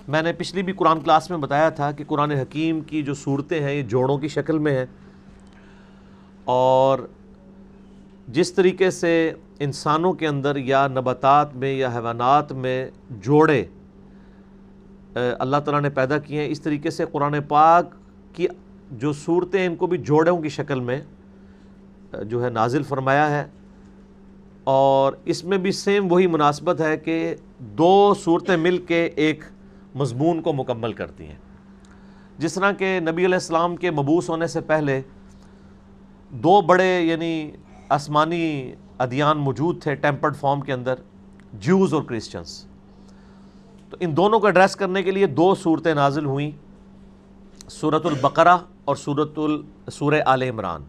میں نے پچھلی بھی قرآن کلاس میں بتایا تھا کہ قرآن حکیم کی جو صورتیں ہیں یہ جوڑوں کی شکل میں ہیں، اور جس طریقے سے انسانوں کے اندر یا نباتات میں یا حیوانات میں جوڑے اللہ تعالیٰ نے پیدا کیے ہیں، اس طریقے سے قرآن پاک کی جو صورتیں ان کو بھی جوڑوں کی شکل میں جو ہے نازل فرمایا ہے، اور اس میں بھی سیم وہی مناسبت ہے کہ دو صورتیں مل کے ایک مضمون کو مکمل کرتی ہیں۔ جس طرح کہ نبی علیہ السلام کے مبعوث ہونے سے پہلے دو بڑے یعنی آسمانی ادیان موجود تھے ٹیمپرڈ فارم کے اندر، جیوز اور کرسچنز، تو ان دونوں کو ایڈریس کرنے کے لیے دو صورتیں نازل ہوئیں، سورۃ البقرہ اور سورہ آل عمران۔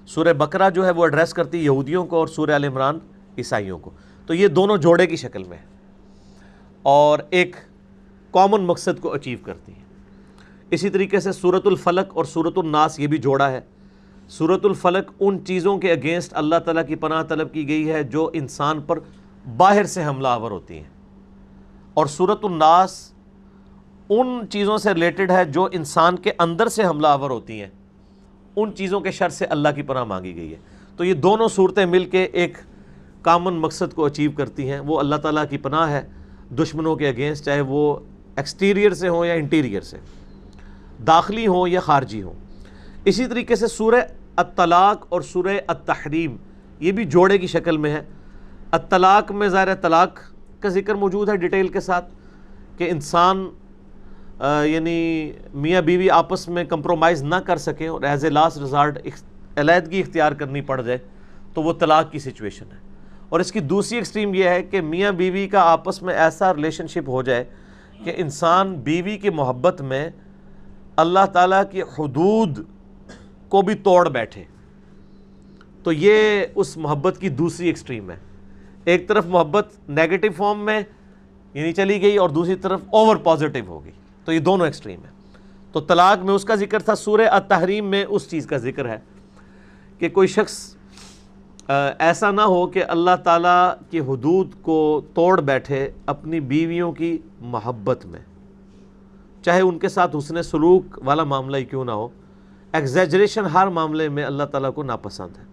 سورہ بقرہ جو ہے وہ ایڈریس کرتی ہے یہودیوں کو، اور سورہ آل عمران عیسائیوں کو، تو یہ دونوں جوڑے کی شکل میں ہیں اور ایک کامن مقصد کو اچیو کرتی ہیں۔ اسی طریقے سے سورۃ الفلق اور سورۃ الناس یہ بھی جوڑا ہے۔ سورۃ الفلق ان چیزوں کے اگینسٹ اللہ تعالیٰ کی پناہ طلب کی گئی ہے جو انسان پر باہر سے حملہ آور ہوتی ہیں، اور سورۃ الناس ان چیزوں سے ریلیٹڈ ہے جو انسان کے اندر سے حملہ آور ہوتی ہیں، ان چیزوں کے شر سے اللہ کی پناہ مانگی گئی ہے۔ تو یہ دونوں صورتیں مل کے ایک کامن مقصد کو اچیو کرتی ہیں، وہ اللہ تعالیٰ کی پناہ ہے دشمنوں کے اگینسٹ، چاہے وہ ایکسٹیریئر سے ہوں یا انٹیریئر سے، داخلی ہوں یا خارجی ہوں۔ اسی طریقے سے سورہ الطلاق اور سورہ التحریم یہ بھی جوڑے کی شکل میں ہے۔ الطلاق میں ظاہر طلاق کا ذکر موجود ہے ڈیٹیل کے ساتھ کہ انسان یعنی میاں بیوی آپس میں کمپرومائز نہ کر سکیں اور ایز اے لاسٹ ریزارٹ علیحدگی اختیار کرنی پڑ جائے، تو وہ طلاق کی سچویشن ہے۔ اور اس کی دوسری ایکسٹریم یہ ہے کہ میاں بیوی کا آپس میں ایسا ریلیشن شپ ہو جائے کہ انسان بیوی کی محبت میں اللہ تعالیٰ کی حدود کو بھی توڑ بیٹھے، تو یہ اس محبت کی دوسری ایکسٹریم ہے۔ ایک طرف محبت نیگیٹو فارم میں یعنی چلی گئی اور دوسری طرف اوور پازیٹیو ہو گئی، تو یہ دونوں ایکسٹریم ہیں۔ تو طلاق میں اس کا ذکر تھا، سورہ التحریم میں اس چیز کا ذکر ہے کہ کوئی شخص ایسا نہ ہو کہ اللہ تعالیٰ کی حدود کو توڑ بیٹھے اپنی بیویوں کی محبت میں، چاہے ان کے ساتھ حسن سلوک والا معاملہ ہی کیوں نہ ہو۔ ایگزیجریشن ہر معاملے میں اللہ تعالیٰ کو ناپسند ہے۔